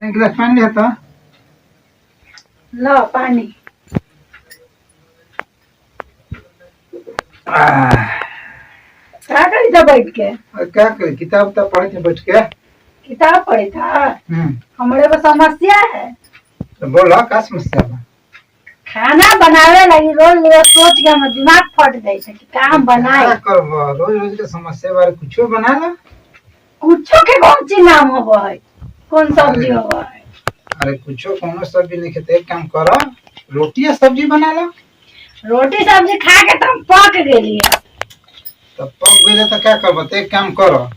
एक गिलास पानी ले तो लो पानी। क्या करी था बैठ के? और क्या करे, किताब उताब पढ़े थे बैठ के। किताब पढ़े था। हमारे को समस्या है। तो बोलो का समस्या बा? खाना बनावे लगी रोज रोज सोच के हमर दिमाग फट जाए कि काम बनाए। क्या करबो, रोज रोज के समस्या बारे कुछो बना लो। कुछो के कौन सी नाम होबो है, कौन सब्जी होबो है? अरे कुछो कोनो सब्जी नहीं खेते, एक काम करो रोटी या सब्जी बना लो। रोटी सब्जी खा के तुम पक गेली है। तो पक गई तो क्या करबो, तो एक काम करो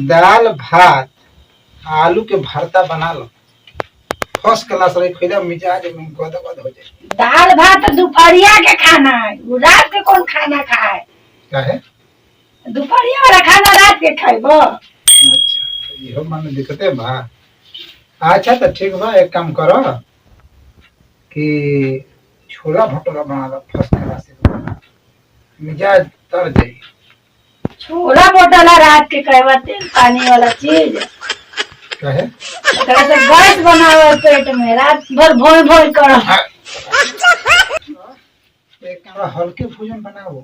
दाल भात आलू के भरता बना लो, फर्स्ट क्लास रही, खुदा मिजाज एकदम गदगद हो जाए। दाल भात दोपहरिया के खाना है, रात के कौन खाना खाए? काहे? दोपहरिया वाला खाना रात के खाइबो? अच्छा ये मन दिक्कते बा। अच्छा तो ठीक बा, एक काम करो कि छोला भटूरा बना लो, फर्स्ट क्लास एकदम मिजाज तर जाई। छोला भटूरा रात के खाइबा, तेल पानी वाला चीज। काहे? एकरा से गैस बनावे पेट में, रात भर भोय भोय करो। एक काम हल्के भोजन बनाओ,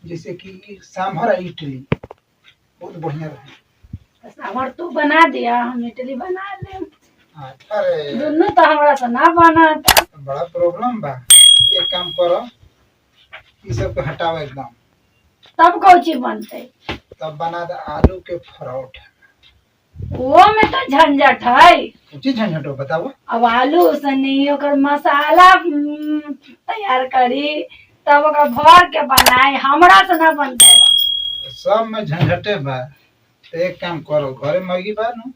जैसे कि सांभर इडली, बहुत बढ़िया रहे। सांभर तू बना दिया, हम इडली बना ले। अरे दोनों तो हमरा से ना बना। बड़ा प्रॉब्लम बा, एक काम करो ये सब को हटाओ एकदम। तब कौन चीज बनते? तब बना दे आलू के परोठा। वो में तो झंझट है। कुछ झंझट हो बताओ। अब आलू सनी ओकर मसाला तैयार करी, तब ओकर भर के बनाए, हमरा से ना बनते बा। सब में झंझटे बा। तो एक काम करो, घरे मैगी बा नु,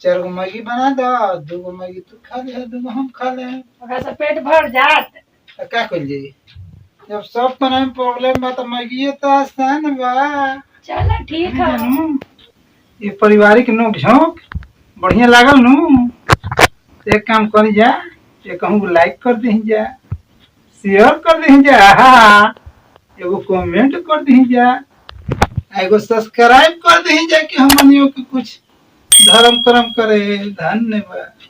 4 गो मैगी बना दो, 2 गो मैगी तू खा ले, 2 गो हम खा ले। ओकरा से पेट भर जात। तो क्या कर जाई, जब सब बनाए में प्रॉब्लम बा तो मैगी तो आसान बा। चलो ठीक है। ये पारिवारिक नोक झोंक बढ़िया लागल नु। तो एक काम कर जा, ये कहूँ लाइक कर दी जा, शेयर कर दी जा, एगो कमेंट कर दी जा, एगो सब्सक्राइब कर दी जा कि हमनियों के कुछ धर्म कर्म करे। धन्यवाद।